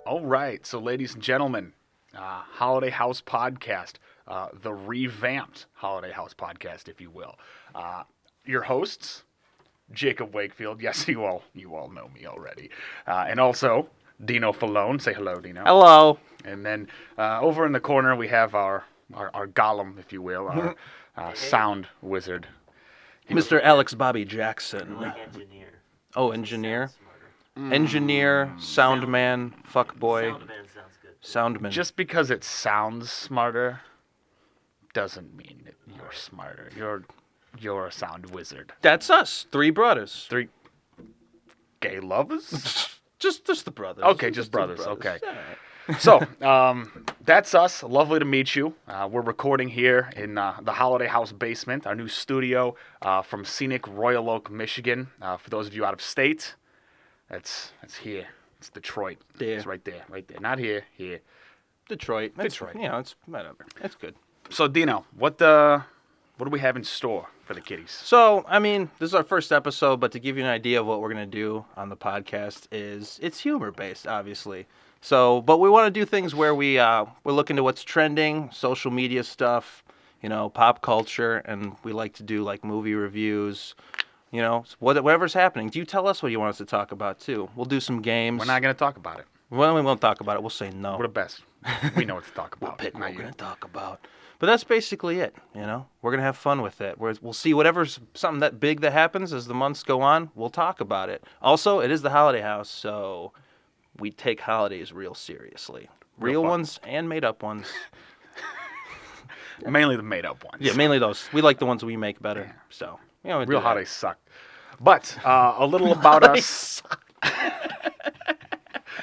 All right, so ladies and gentlemen, Holiday House Podcast, the revamped Holiday House Podcast, if you will. Your hosts, Jacob Wakefield. Yes, you all know me already, and also Dino Falone. Say hello, Dino. Hello. And then over in the corner we have our golem, if you will, our sound wizard, Mr. Alex Bobby Jackson. Like engineer. Oh, engineer. Sounds smarter. Engineer, sound man, fuckboy, Sound man sounds good. soundman. Just because it sounds smarter doesn't mean that you're smarter. You're a sound wizard. That's us, three brothers. Three gay lovers? Just the brothers. Okay, just brothers. Okay. All right. So, that's us. Lovely to meet you. We're recording here in the Holiday House basement, our new studio from scenic Royal Oak, Michigan. For those of you out of state, that's here. It's Detroit. There. It's right there. Not here, here. Detroit. That's, Detroit. You know, it's whatever. That's good. So, Dino, what do we have in store for the kiddies? So, I mean, this is our first episode, but to give you an idea of what we're going to do on the podcast it's humor-based, obviously. So, but we want to do things where we're looking to what's trending, social media stuff, you know, pop culture, and we like to do like movie reviews, you know, whatever's happening. Do you tell us what you want us to talk about too? We'll do some games. We're not going to talk about it. Well, we won't talk about it. We'll say no. We're the best. We know what to talk We'll about. pick what Not we're you. going to talk about. But that's basically it, you know? We're going to have fun with it. We'll see whatever's something that big that happens as the months go on, we'll talk about it. Also, it is the Holiday House, so we take holidays real seriously. Real fun. ones and made-up ones. Mainly the made-up ones. Yeah, mainly those. We like the ones we make better. So, you know, we Real do that. holidays suck. But a little about us.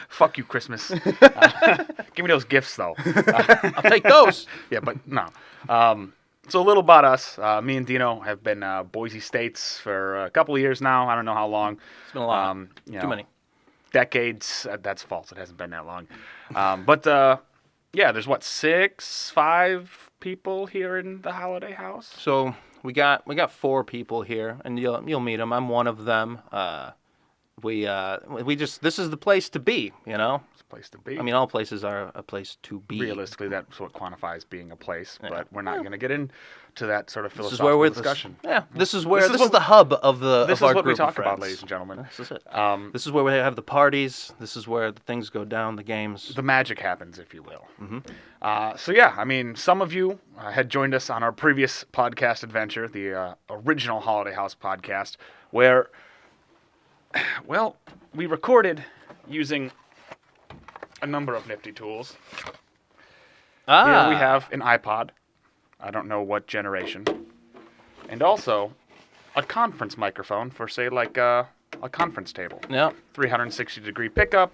Fuck you, Christmas. Give me those gifts, though. I'll take those. Yeah, but no. So a little about us. Me and Dino have been Boise States for a couple of years now. I don't know how long. It's been a lot. You Too know, many. Decades. That's false. It hasn't been that long. But yeah, there's what, 5 people here in the Holiday House? So, we got 4 people here, and you'll meet them. I'm one of them. This is the place to be, you know? It's a place to be. I mean, all places are a place to be. Realistically, that's what quantifies being a place, Yeah. but we're not going to get into that sort of This is philosophical where discussion. this is what the hub of This is our what we group of talk about, friends. ladies and gentlemen. This is it. This This is where we have the parties. This is where the things go down, the games. the magic happens, if you will. So yeah, I mean, some of you had joined us on our previous podcast adventure, the original Holiday House podcast, where, well, we recorded using a number of nifty tools. Here we have an iPod. I don't know what generation. And also a conference microphone for, say, like a conference table. Yeah. 360-degree pickup.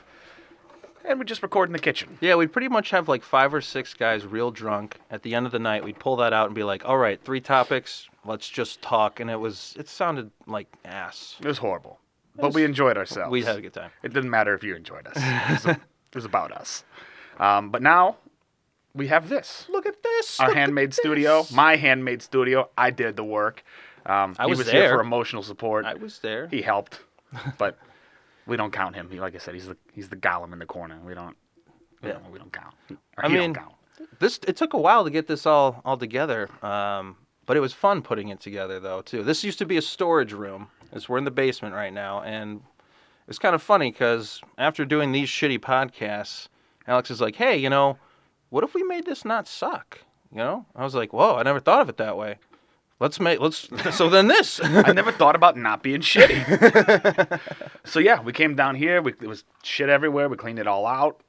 And we just record in the kitchen. Yeah, we'd pretty much have like 5 or 6 guys real drunk. At the end of the night, we'd pull that out and be like, all right, 3 topics, let's just talk. And it sounded like ass. It was horrible. But we enjoyed ourselves. We had a good time. It didn't matter if you enjoyed us. It was about us. But now we have this. Look at this. Our look at handmade this. studio. My handmade studio. I did the work. He was was there. here for emotional support. I was there. He helped. But we don't count him. Like I said, he's the golem in the corner. We don't count. Or he don't count. It took a while to get this all together, but it was fun putting it together though too. This used to be a storage room. We're in the basement right now, and it's kind of funny because after doing these shitty podcasts, Alex is like, "Hey, you know, what if we made this not suck?" You know, I was like, "Whoa, I never thought of it that way. So then this." I never thought about not being shitty. So yeah, we came down here. There was shit everywhere. We cleaned it all out.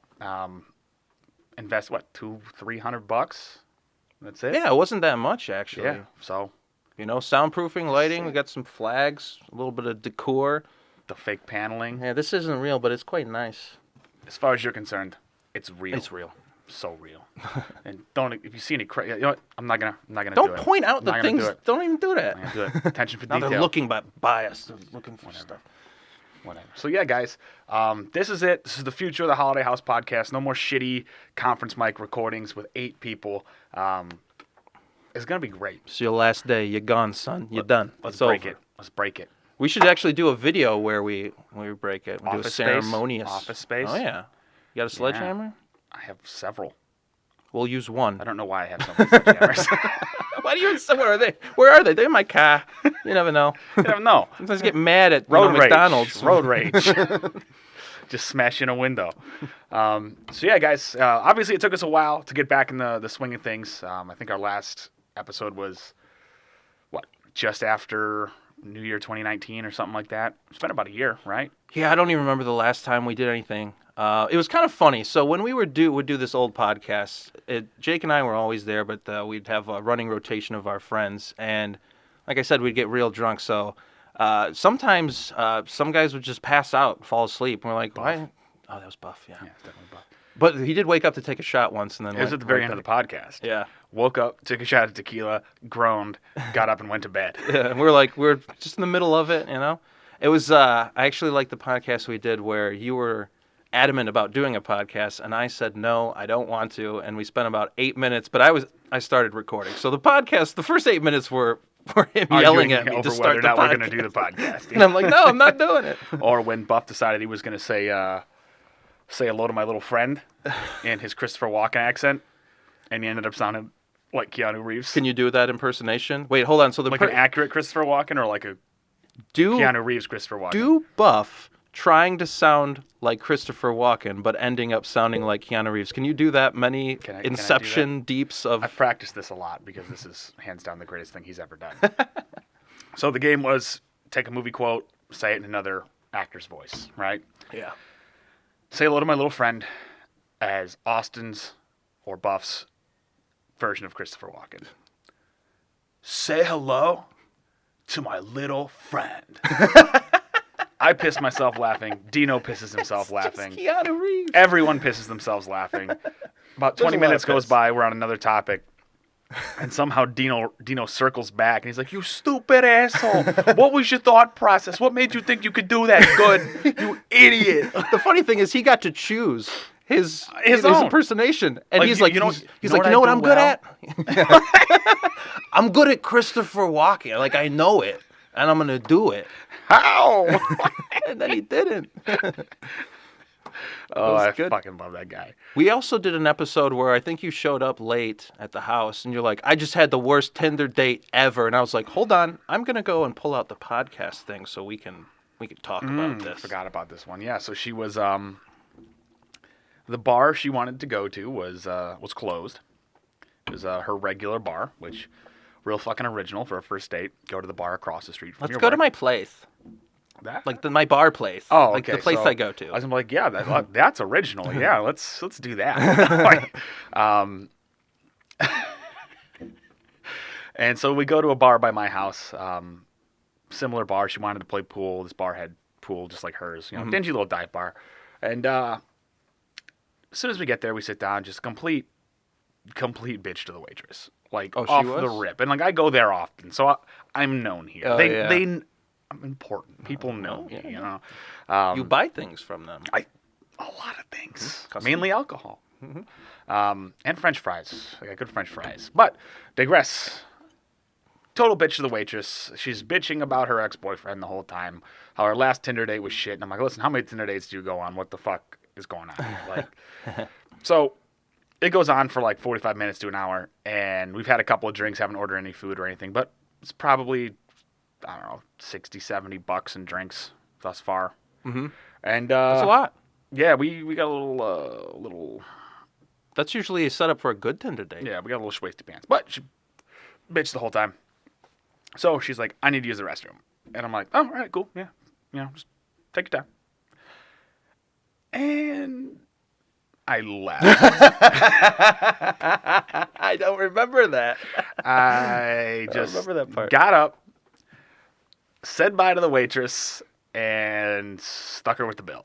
Invest what, $200-$300? That's it. Yeah, it wasn't that much actually. Yeah. So You know, soundproofing, lighting. We got some flags, a little bit of decor. the fake paneling. Yeah, this isn't real, but it's quite nice. As far as you're concerned, it's real. It's real. So real. And if you see any, you know what? I'm not gonna do it. Don't point out I'm the not gonna things. do it. Don't even do that. I'm not gonna do it. Attention for Now detail. they're looking by us. They're looking for Whatever. stuff. Whatever. So yeah, guys, this is it. This is the future of the Holiday House podcast. No more shitty conference mic recordings with 8 people. It's gonna be great. It's your last day. You're gone, son. You're done. Let's It's break over. it. Let's break it. We should actually do a video where we break it. We do a Office space? ceremonious Office space? Oh yeah. You got a sledgehammer? I have several. We'll use one. I don't know why I have so many sledgehammers. Why do you? Where are they? Where are they? They're in my car. You never know. I don't know. Sometimes get mad at Road rage. McDonald's. Road rage. Just smash in a window. So yeah, guys. Obviously, it took us a while to get back in the swing of things. I think our last episode was just after New Year 2019 or something like that. It's been about a year, right? Yeah, I don't even remember the last time we did anything. It was kind of funny. So when we would do this old podcast, Jake and I were always there, but we'd have a running rotation of our friends, and like I said, we'd get real drunk. So sometimes some guys would just pass out, fall asleep, and we're like, "Why?" Oh, that was Buff. Yeah, definitely Buff. But he did wake up to take a shot once, and then it was at the very end of the podcast. Yeah, woke up, took a shot of tequila, groaned, got up, and went to bed. Yeah, and we're just in the middle of it, you know. It was I actually liked the podcast we did where you were adamant about doing a podcast, and I said no, I don't want to, and we spent about 8 minutes, but I started recording. So the podcast, the first 8 minutes were him yelling at me to start the podcast. We're going to do the podcast. And I'm like, no, I'm not doing it. Or when Buff decided he was going to say hello to my little friend in his Christopher Walken accent, and he ended up sounding like Keanu Reeves. Can you do that impersonation? Wait, hold on. So an accurate Christopher Walken, or like a Keanu Reeves Christopher Walken? Do Buff trying to sound like Christopher Walken, but ending up sounding like Keanu Reeves. Can you do that many Inception deeps of... I've practiced this a lot because this is hands down the greatest thing he's ever done. So the game was take a movie quote, say it in another actor's voice, right? Yeah. Say hello to my little friend as Austin's or Buff's version of Christopher Walken. Say hello to my little friend. I piss myself laughing. Dino pisses himself laughing. Just Keanu Reeves. Everyone pisses themselves laughing. About 20 minutes goes by. We're on another topic. And somehow Dino circles back. And he's like, you stupid asshole. What was your thought process? What made you think you could do that good? You idiot. The funny thing is he got to choose his impersonation. And he's like, you know what I'm good at? I'm good at Christopher Walken. Like, I know it. And I'm going to do it. How? And then he didn't. Oh, I fucking love that guy. We also did an episode where I think you showed up late at the house and you're like, I just had the worst Tinder date ever. And I was like, hold on, I'm going to go and pull out the podcast thing so we can talk about this. Forgot about this one. Yeah, so she was the bar she wanted to go to was closed. It was her regular bar, which real fucking original for a first date. Go to the bar across the street from Let's your go work. to my place. That? Like my bar place. Oh, like okay. The place I go to. I was like, yeah, that's original. Yeah, let's do that. And so we go to a bar by my house. Similar bar. She wanted to play pool. This bar had pool just like hers. You know, dingy little dive bar. And as soon as we get there, we sit down. Just complete bitch to the waitress. Like off the rip. And like I go there often, so I'm known here. Oh, I'm important. People know me, you know. You buy things from them. A lot of things. Mainly alcohol. And French fries. I got good French fries. But digress. Total bitch to the waitress. She's bitching about her ex-boyfriend the whole time. How her last Tinder date was shit. And I'm like, listen, how many Tinder dates do you go on? What the fuck is going on? Like, so it goes on for like 45 minutes to an hour. And we've had a couple of drinks, haven't ordered any food or anything. But it's probably, I don't know, $60-$70 in drinks thus far. Mm-hmm. And that's a lot. Yeah, we got a little. That's usually a setup for a good Tinder date. Yeah, we got a little schwasty pants, but she bitched the whole time. So she's like, "I need to use the restroom," and I'm like, "Oh, all right, cool, yeah, just take your time." And I left. I don't remember that. I just remember that part. Got up, said bye to the waitress, and stuck her with the bill.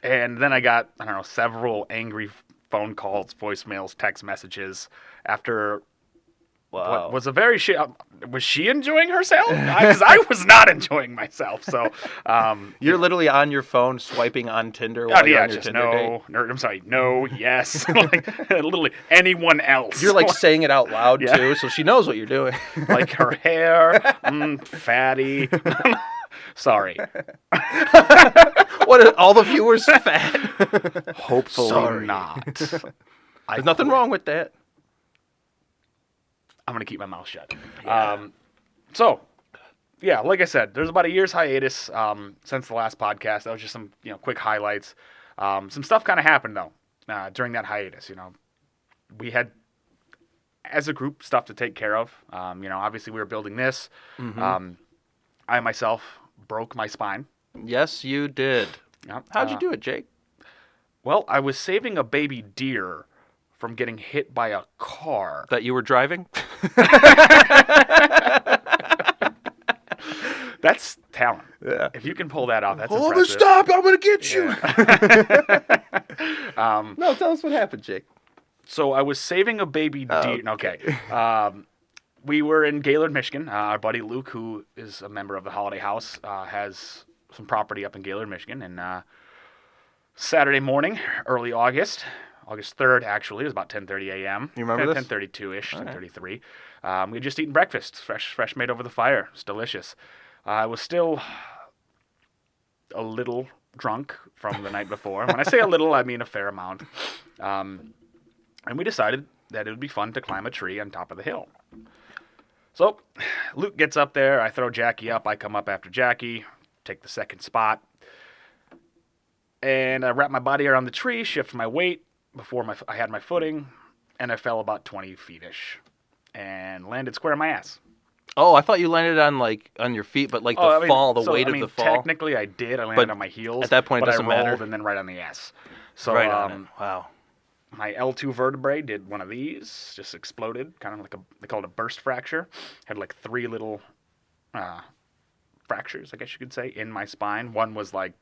And then I got, I don't know, several angry phone calls, voicemails, text messages after what was a very shit. Was she enjoying herself? Because I was not enjoying myself. So you're literally on your phone swiping on Tinder while you're on your Tinder date? I'm sorry, no, yes. Like, literally anyone else. You're like saying it out loud too, so she knows what you're doing. Like her hair, fatty. Sorry. What? Are all the viewers fat? Hopefully Sorry. not. There's nothing wrong with that. I'm going to keep my mouth shut. Yeah. So, yeah, like I said, there's about a year's hiatus since the last podcast. That was just some quick highlights. Some stuff kind of happened, though, during that hiatus. We had, as a group, stuff to take care of. Obviously we were building this. Mm-hmm. I myself broke my spine. Yes, you did. Yeah. How'd you do it, Jake? Well, I was saving a baby deer from getting hit by a car. That you were driving? That's talent. Yeah. If you can pull that off, that's Hold impressive. stop! I'm gonna get you. Yeah. No, tell us what happened, Jake. So I was saving a baby deer. Okay. We were in Gaylord, Michigan. Our buddy Luke, who is a member of the Holiday House, has some property up in Gaylord, Michigan. And Saturday morning, early August 3rd, actually, it was about 10:30 a.m. You remember this? 10:32-ish, All right. 10:33. We had just eaten breakfast, fresh made over the fire. It's delicious. I was still a little drunk from the night before. When I say a little, I mean a fair amount. And we decided that it would be fun to climb a tree on top of the hill. So Luke gets up there. I throw Jackie up. I come up after Jackie, take the second spot. And I wrap my body around the tree, shift my weight before I had my footing, and I fell about 20 feet-ish and landed square on my ass. Oh, I thought you landed on your feet, but weight of the fall. Technically, I did. I landed But on my heels. at that point, it but doesn't I rolled matter. and then right on the ass. So Right on it. Wow. my L2 vertebrae did one of these, just exploded, kind of like they call it a burst fracture. Had like 3 little fractures, I guess you could say, in my spine. One was like,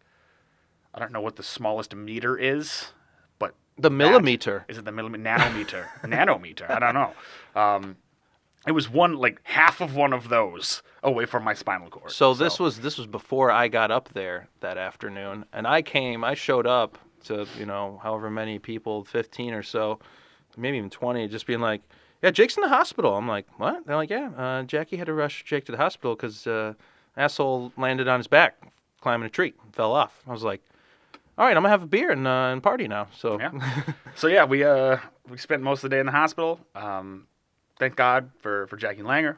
I don't know what the smallest meter is, but The millimeter. is it the millimeter? Nanometer. Nanometer. I don't know. It was half of one of those away from my spinal cord. So this was before I got up there that afternoon, and I showed up to however many people, 15 or so, maybe even 20, just being like, yeah, Jake's in the hospital. I'm like, what? They're like, yeah, Jackie had to rush Jake to the hospital because asshole landed on his back climbing a tree, and fell off. I was like, all right, I'm gonna have a beer and party now. So yeah. So yeah, we spent most of the day in the hospital. Thank God for Jackie Langer.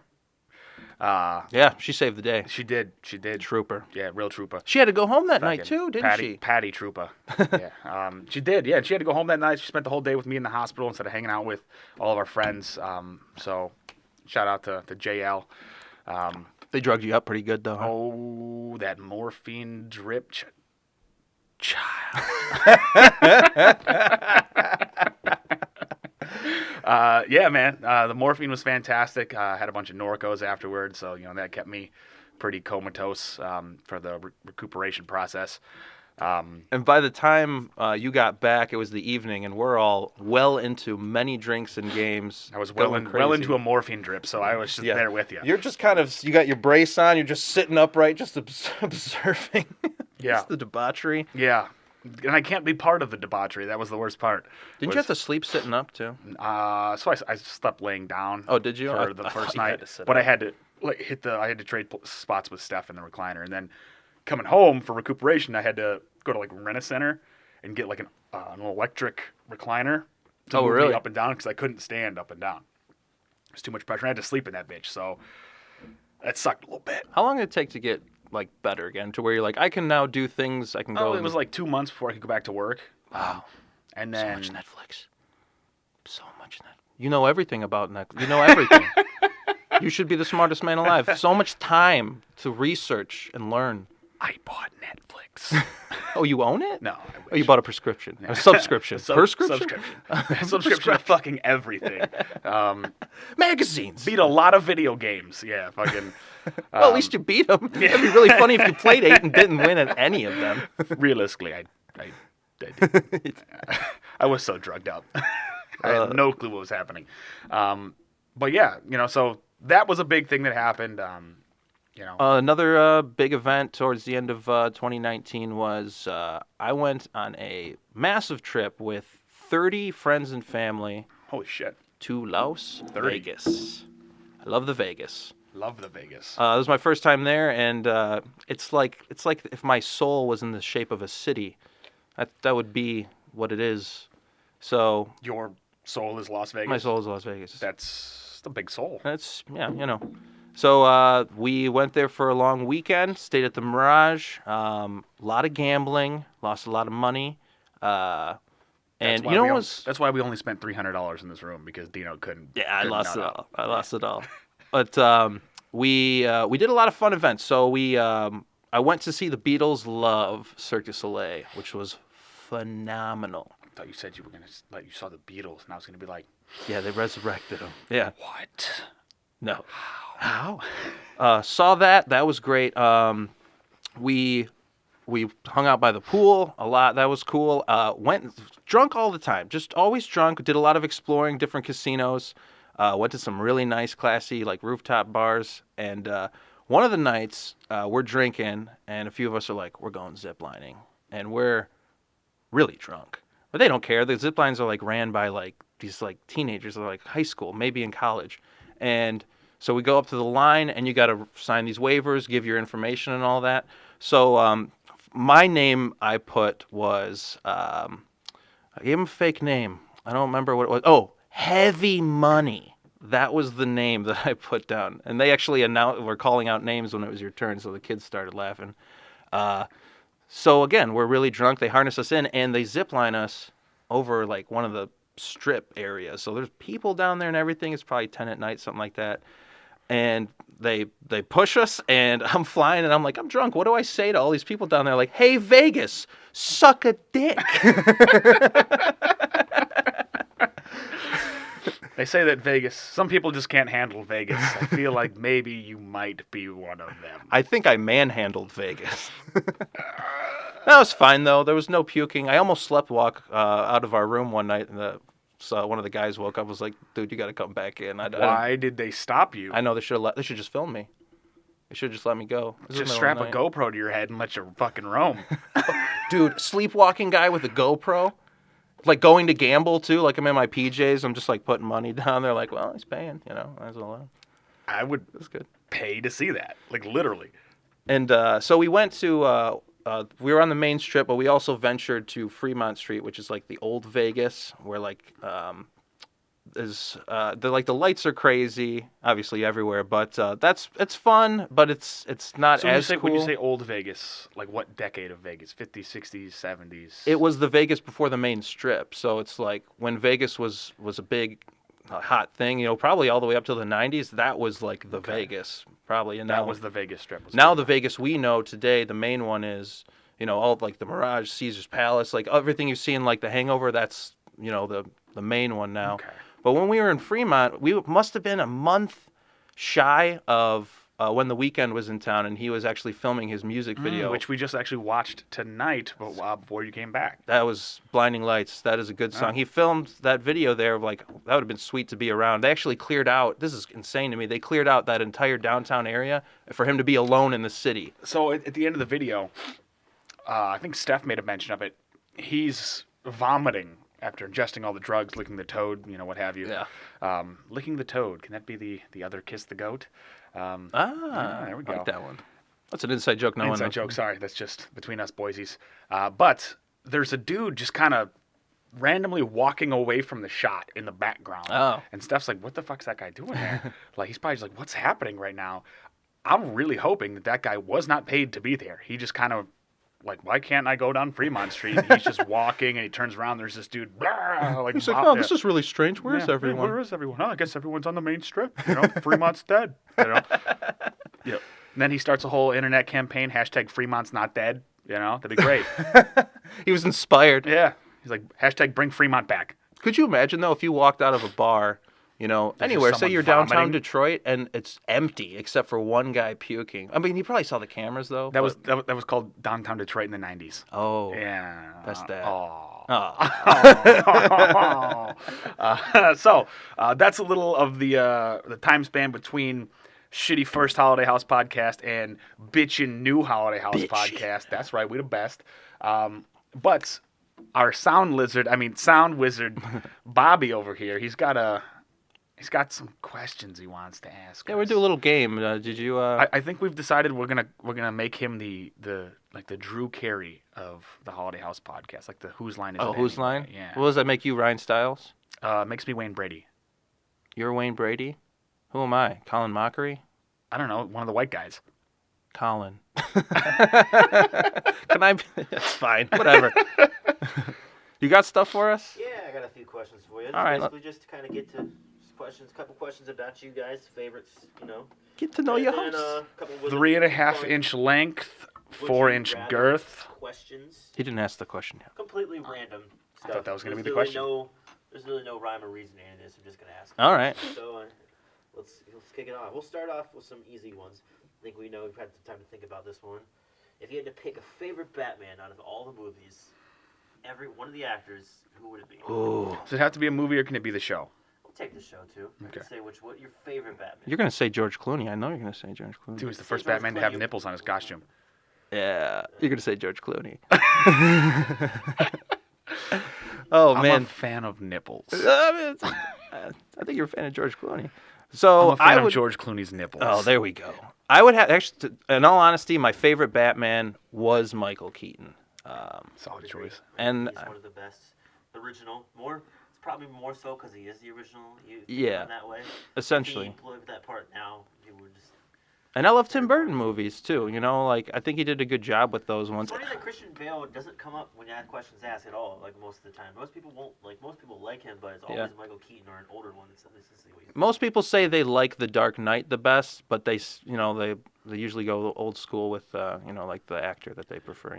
yeah, she saved the day. She did. Trooper. Yeah, real trooper. She had to go home that night Fucking too, didn't she? Patty trooper. Yeah. She did. Yeah, and she had to go home that night. She spent the whole day with me in the hospital instead of hanging out with all of our friends. So shout out to JL. They drugged you up pretty good though. Huh? Oh, that morphine drip. Child. Yeah, man. The morphine was fantastic. Had a bunch of Norcos afterwards, so that kept me pretty comatose for the recuperation process. And by the time you got back, it was the evening, and we're all well into many drinks and games. I was going well crazy. into a morphine drip, so I was just there with you. You're just you got your brace on, you're just sitting upright, just observing Yeah. just the debauchery. Yeah. And I can't be part of the debauchery. That was the worst part. Didn't you have to sleep sitting up too? So I slept laying down. Oh, did you? For the I first thought you had night, to sit but up. I had to I had to trade spots with Steph in the recliner, and then coming home for recuperation, I had to go to Rent-A-Center and get an electric recliner to move really? me up and down because I couldn't stand up and down. It was too much pressure. I had to sleep in that bitch, so that sucked a little bit. How long did it take to get better again, to where you're I can now do things, I can go? Oh, it was 2 months before I could go back to work. Wow. And then So much Netflix. So much Netflix. You know everything about Netflix. You know everything. You should be the smartest man alive. So much time to research and learn. I bought Netflix. Oh, you own it? No. Oh, you bought a prescription. A subscription. Prescription? Subscription to fucking everything. Magazines. Beat a lot of video games. Yeah, fucking. Well, at least you beat them. It'd be really funny if you played 8 and didn't win at any of them. Realistically, I did. I was so drugged up. I had no clue what was happening. But yeah, so that was a big thing that happened. Another big event towards the end of 2019 was I went on a massive trip with 30 friends and family Holy shit. to Las 30. Vegas. I love the Vegas. Love the Vegas. It was my first time there, and it's like if my soul was in the shape of a city. That would be what it is. So Your soul is Las Vegas? my soul is Las Vegas. That's the big soul. That's, yeah, you know. So we went there for a long weekend, stayed at the Mirage, a lot of gambling, lost a lot of money. And you know what was... That's why we only spent $300 in this room, because Dino couldn't. Yeah, I couldn't lost it nut all. out. I lost it all. But we did a lot of fun events. So I went to see the Beatles Love Cirque du Soleil, which was phenomenal. I thought you said you were gonna let you saw the Beatles, and I was gonna be like, Yeah, they resurrected them. Yeah. what? No. How? Saw that. That was great. We hung out by the pool a lot. That was cool. Went drunk all the time. Just always drunk. Did a lot of exploring different casinos. Went to some really nice, classy, like rooftop bars. And one of the nights, we're drinking, and a few of us are like, we're going ziplining, and we're really drunk. But they don't care. The zip lines are like ran by like these like teenagers, they're like high school, maybe in college. And so we go up to the line, and you got to sign these waivers, give your information and all that. So my name I put was, I gave him a fake name. I don't remember what it was. Oh, Heavy Money. That was the name that I put down. And they actually were calling out names when it was your turn, so the kids started laughing. So again, we're really drunk. They harness us in, and they zip line us over like one of the strip areas. So there's people down there and everything. It's probably 10 at night, something like that. And they push us, and I'm flying, and I'm like, I'm drunk. What do I say to all these people down there? Like, hey, Vegas, suck a dick. They say that Vegas, some people just can't handle Vegas. I feel like maybe you might be one of them. I think I manhandled Vegas. That was fine, though. There was no puking. I almost slept walk out of our room one night, and so one of the guys woke up and was like, dude, you got to come back in. Why did they stop you? I know they should just film me. They should just let me go. Just strap a GoPro to your head and let you fucking roam. Dude, sleepwalking guy with a GoPro. Like going to gamble, too. Like I'm in my PJs. I'm just like putting money down there. Like, well, he's paying, you know. Might as well. I would That's good. pay to see that. Like, literally. And so we went to... we were on the main strip, but we also ventured to Fremont Street, which is like the old Vegas, where like the lights are crazy, obviously everywhere. But it's fun, but it's not as cool. When you say old Vegas, like what decade of Vegas? 50s, 60s, 70s? It was the Vegas before the main strip, so it's like when Vegas was a big hot thing, you know, probably all the way up to the 90s. That was like the Vegas, probably. And that was the Vegas strip. Now the Vegas we know today, the main one is, you know, all like the Mirage, Caesar's Palace, like everything you see in like the Hangover. That's, you know, the main one now. Okay. But when we were in Fremont, we must have been a month shy of when The Weeknd was in town, and he was actually filming his music video. Which we just actually watched tonight before you came back. That was Blinding Lights. That is a good song. He filmed that video there. Like, that would have been sweet to be around. They actually cleared out, this is insane to me, they cleared out that entire downtown area for him to be alone in the city. So at the end of the video, I think Steph made a mention of it. He's vomiting after ingesting all the drugs, licking the toad, you know, what have you. Yeah. Licking the toad. Can that be the other kiss the goat? There we go. I like that one. That's an inside joke. Inside joke. Sorry, that's just between us boysies. But there's a dude just kind of randomly walking away from the shot in the background. Oh. And Steph's like, what the fuck's that guy doing there? Like, he's probably just like, what's happening right now? I'm really hoping that guy was not paid to be there. He just kind of like, why can't I go down Fremont Street? And he's just walking, and he turns around. There's this dude. Like, he's like, oh, this is really strange. Where's everyone? Where is everyone? Oh, I guess everyone's on the main strip. You know, Fremont's dead. You know. Yeah. And then he starts a whole internet campaign. # Fremont's not dead. You know, that'd be great. He was inspired. Yeah. He's like, # bring Fremont back. Could you imagine though if you walked out of a bar, you know, anywhere, say you're downtown Detroit, and it's empty except for one guy puking. I mean, you probably saw the cameras though. That was called downtown Detroit in the 90s. Oh. Yeah. That's that. So that's a little of the time span between shitty first Holiday House podcast and bitchin' new Holiday House podcast. That's right, we the best. But our sound wizard Bobby over here, he's got a He's got some questions he wants to ask. Yeah, we'll do a little game. Did you? I think we've decided we're gonna make him the Drew Carey of the Holiday House podcast, like the Whose Line Is It? Oh, Whose Anyway? Line? Yeah. What does that make you, Ryan Stiles? Makes me Wayne Brady. You're Wayne Brady? Who am I? Colin Mockery? I don't know, one of the white guys. Colin. Can I? That's fine. Whatever. You got stuff for us? Yeah, I got a few questions for you. All right. Basically, just to kind of get to questions, couple questions about you guys, favorites, Get to know your And then, host. couple with 3.5-inch length, 4-inch girth. questions. He didn't ask the question yet. Completely random I stuff. thought that was gonna be There's the really question. There's really no rhyme or reason in this. I'm just gonna ask. All right. So let's kick it off. We'll start off with some easy ones. I think we know we've had some time to think about this one. If you had to pick a favorite Batman out of all the movies, every one of the actors, who would it be? Ooh. Does it have to be a movie or can it be the show? We'll take the show too. Okay. Say what your favorite Batman. You're gonna say George Clooney. I know you're gonna say George Clooney. Dude, he's the Say first George Batman to have Clooney. nipples on his costume. Yeah, you're gonna say George Clooney. Oh I'm man, a fan of nipples. I think you're a fan of George Clooney. So I'm a fan I of would. George Clooney's nipples. Oh, there we go. I would have actually. In all honesty, my favorite Batman was Michael Keaton. Solid choice. And He's one of the best. Original. It's probably more so because he is the original. Yeah. In that way. essentially. If he played that part now, you would just. And I love Tim Burton movies too. Like I think he did a good job with those ones. It's funny that Christian Bale doesn't come up when you have questions asked at all. Like most of the time, most people won't like. Most people like him, but it's always Yeah. Michael Keaton or an older one. It's what you Most people say they like The Dark Knight the best, but they usually go old school with like the actor that they prefer.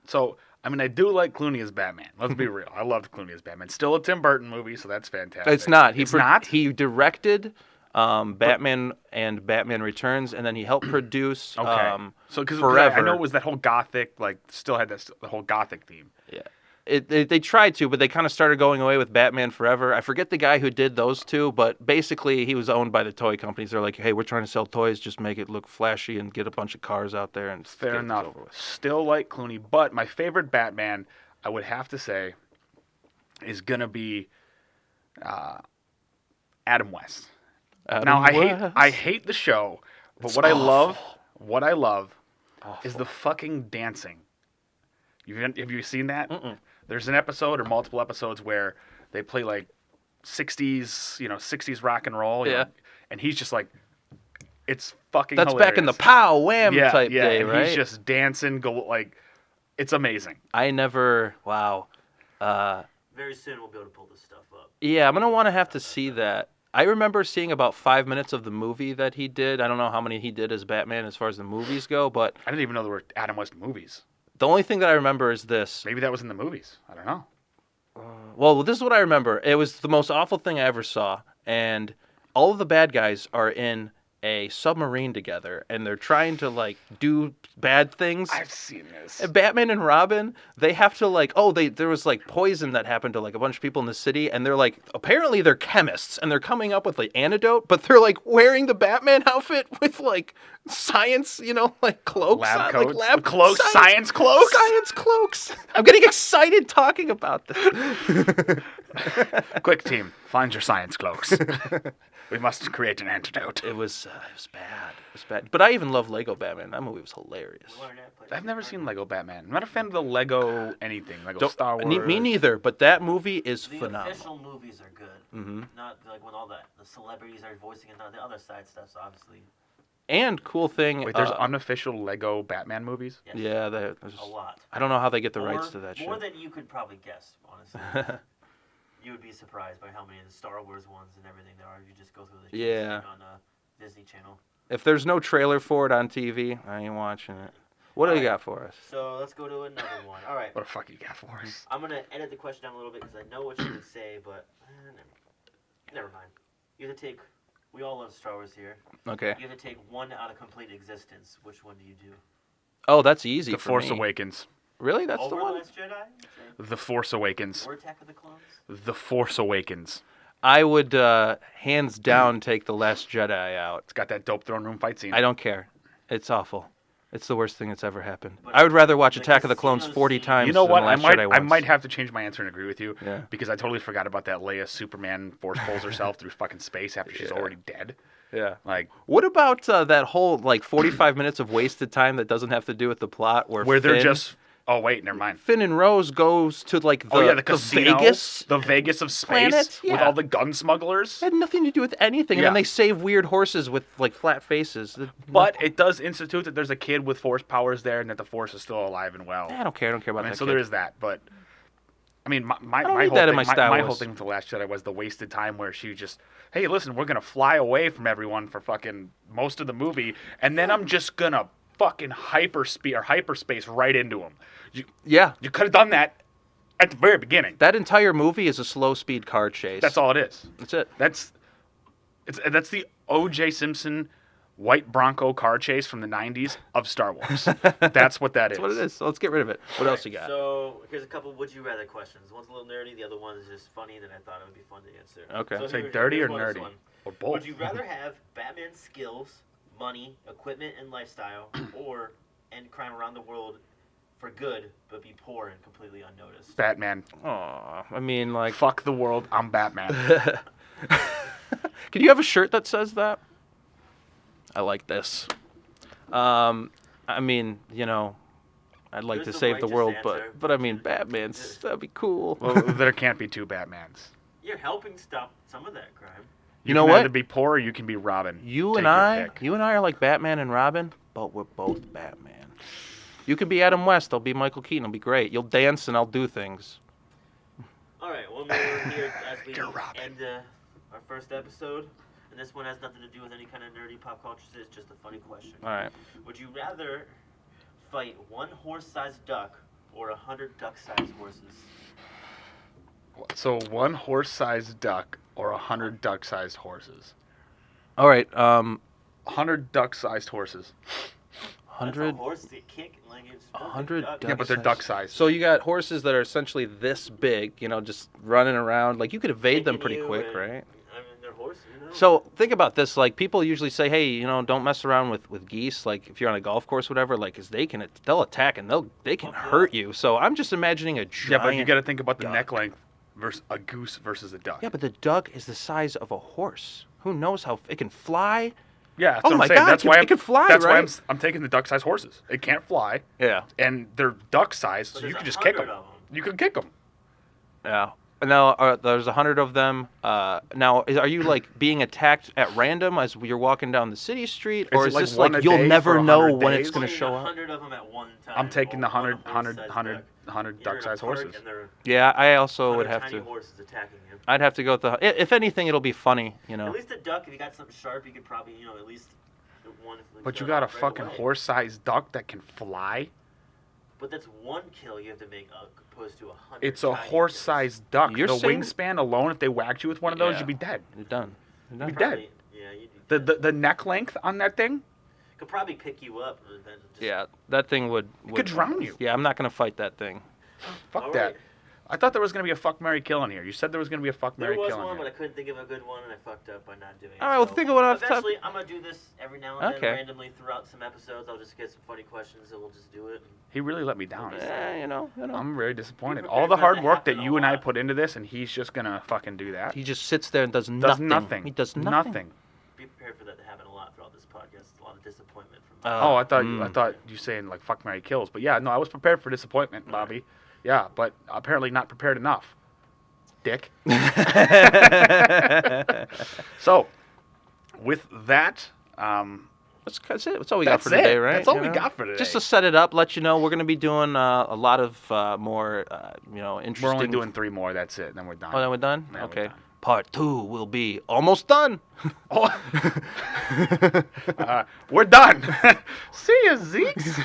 So, I mean, I do like Clooney as Batman. Let's be real. I loved Clooney as Batman. Still a Tim Burton movie, so that's fantastic. It's not. It's not? He directed Batman and Batman Returns, and then he helped produce Okay. So, because Forever. I know it was that whole gothic, still had the whole gothic theme. Yeah. They tried to, but they kind of started going away with Batman Forever. I forget the guy who did those two, but basically he was owned by the toy companies. They're like, hey, we're trying to sell toys, just make it look flashy and get a bunch of cars out there. And Fair get this enough. over with. Still like Clooney, but my favorite Batman, I would have to say, is gonna be Adam West. Now I hate the show, but It's what I awful. love is Awful. the fucking dancing. Have you seen that? Mm-mm. There's an episode or multiple episodes where they play like 60s rock and roll. Yeah. And he's just like, it's fucking That's hilarious. back in the pow wham type day, and right? he's just dancing, it's amazing. Wow. Very soon we'll be able to pull this stuff up. Yeah, I'm going to have to see that. I remember seeing about 5 minutes of the movie that he did. I don't know how many he did as Batman as far as the movies go, but I didn't even know there were Adam West movies. the only thing that I remember is this. Maybe that was in the movies. I don't know. Well, this is what I remember. It was the most awful thing I ever saw. And all of the bad guys are in a submarine together, and they're trying to, do bad things. I've seen this. And Batman and Robin, they have to, there was, poison that happened to, a bunch of people in the city, and they're, apparently they're chemists, and they're coming up with, antidote, but they're, wearing the Batman outfit with, science, cloaks Lab on, coats? lab Cloaks? Science cloaks? Science cloaks. I'm getting excited talking about this. Quick, team, find your science cloaks. We must create an antidote. It was bad. It was bad. But I even love Lego Batman. That movie was hilarious. We'll learn that, but- I've never seen Lego Batman. I'm not a fan of the Lego anything. Lego Star Wars. Me neither, but that movie is The phenomenal. official movies are good. Hmm. Not when all the celebrities are voicing it. The other side stuff's obviously. And cool thing. Wait, there's unofficial Lego Batman movies? Yes, Yeah, there's a lot. I don't know how they get the rights to that More shit. than you could probably guess, honestly. You would be surprised by how many of the Star Wars ones and everything there are. You just go through the Yeah. on Disney Channel. If there's no trailer for it on TV, I ain't watching it. What do you got for us? So let's go to another one. All right. What the fuck you got for us? I'm gonna edit the question down a little bit because I know what you would say, but never mind. You have to take. We all love Star Wars here. Okay. You have to take one out of complete existence. Which one do you do? Oh, that's easy The for Force me. Awakens. Really? That's Over the one? Last Jedi? The Force Awakens. Or Attack of the Clones? The Force Awakens. I would hands down take The Last Jedi out. It's got that dope throne room fight scene. I don't care. It's awful. It's the worst thing that's ever happened. But I would rather watch the Attack of the Clones casino 40 scene- times You know than what? The I Last might Jedi I once. might have to change my answer and agree with you. Yeah. Because I totally forgot about that Leia Superman force pulls herself through fucking space after she's Yeah. already dead. Yeah. Like What about that whole 45 minutes of wasted time that doesn't have to do with the plot where they're Finn, just oh wait, never mind. Finn and Rose goes to The casino, Vegas? the Vegas of space planet? with Yeah. all the gun smugglers. It had nothing to do with anything. And Yeah. then they save weird horses with flat faces. But it does institute that there's a kid with force powers there and that the force is still alive and well. I don't care. I don't care about I mean, that. so kid. there is that, but I mean, my don't whole need that thing, in my Star my whole Wars. thing with the Last Jedi was the wasted time where she just, hey, listen, we're gonna fly away from everyone for fucking most of the movie, and then I'm just gonna fucking hyperspace right into them. Yeah. You could have done that at the very beginning. That entire movie is a slow speed car chase. That's all it is. That's it. That's the O.J. Simpson white Bronco car chase from the 90s of Star Wars. That's what that is. That's what it is. So let's get rid of it. What else you got? So here's a couple would you rather questions. One's a little nerdy, the other one is just funny, and I thought it would be fun to answer. Okay. So Say here's dirty or one, this nerdy? one. Or both. Would you rather have Batman's skills, money, equipment, and lifestyle, or end crime around the world for good, but be poor and completely unnoticed? Batman. Aw, I mean, like, Fuck the world. I'm Batman. can you have a shirt that says that? I like this. I mean, I'd like There's to a save the righteous world, answer. but I mean, Batman's that'd be cool. Well, there can't be two Batmans. You're helping stop some of that crime. You know can what? either be poor or you can be Robin. You Take and your I pick. are like Batman and Robin, but we're both Batman. You can be Adam West. I'll be Michael Keaton. It'll be great. You'll dance and I'll do things. All right, well, we're here as we You're Robin. end our first episode, and this one has nothing to do with any kind of nerdy pop culture. It's just a funny question. All right. Would you rather fight one horse-sized duck or 100 duck-sized horses? So 1 horse-sized duck or 100 duck-sized horses? All right. 100 duck-sized horses. That's a 100. horse that kick like it's a 100 duck. Yeah, but they're duck-sized. So you got horses that are essentially this big, just running around. Like you could evade them Kicking pretty you quick, and- right? I mean, they're horses, So think about this. Like people usually say, hey, don't mess around with geese. Like if you're on a golf course, whatever. Like, 'cause they'll attack and they can Oh, yeah. hurt you. So I'm just imagining a giant. Yeah, but you got to think about the duck. neck length versus a goose versus a duck. Yeah, but the duck is the size of a horse. Who knows how it can fly? Yeah, that's Oh what I'm my saying. God, That's it why can- I'm, it can fly, That's why right? I'm taking the duck-sized horses. It can't fly, Yeah. and they're duck-sized, But so you there's can just kick 100 them. of 'em. You can kick them. Yeah. Now there's 100 of them. Now, are you like being attacked at random as you're walking down the city street, Is or it is like this one like a you'll day never for know 100 when days? it's gonna Fighting show up? 100 of them at one time. I'm taking the or one 100 horse-sized duck. 100 You're in a duck-sized park horses. and there Yeah, I are also would 100 have tiny to. horses attacking you. I'd have to go with the. If anything, it'll be funny, At least a duck, if you got something sharp, you could probably, at least one. But you kill got a right fucking away. horse-sized duck that can fly? But that's one kill you have to make opposed to 100. It's a tiny horse-sized duck. You're the saying- wingspan alone, if they whacked you with one of those, Yeah. you'd be dead. You're done. You're done. You'd kills. be dead. Probably- Yeah, you'd be The neck length on that thing? could probably pick you up. And then just, Yeah, that thing would. could drown you. Yeah, I'm not gonna fight that thing. Fuck All that. right. I thought there was going to be a fuck, marry, kill in here. You said there was going to be a fuck, There marry, was kill in one, but here. I couldn't think of a good one, and I fucked up by not doing it. All right, well, so think of one off the top. Eventually, I'm gonna do this every now and Okay. then, randomly throughout some episodes. I'll just get some funny questions, and we'll just do it. He really let me down. Yeah, you know. I'm very disappointed. You're All the prepared for hard that to work that happen a you and I lot. put into this, and he's just going to fucking do that. He just sits there and does nothing. Does nothing. He does nothing. Be prepared for that to happen a lot throughout this podcast. A lot of disappointment from. Oh, I thought you saying like fuck, marry, kills. But yeah, no, I was prepared for disappointment, Bobby. Yeah, but apparently not prepared enough. Dick. So, with that, That's it. That's all we got That's for today, it. right? That's all we got for today. Just to set it up, let you know, we're going to be doing a lot of more, interesting. we're only doing 3 more. That's it. Then we're done. Oh, then we're done. Yeah, we're Okay. done. Part 2 will be almost done. Oh. We're done. See you, Zeeks.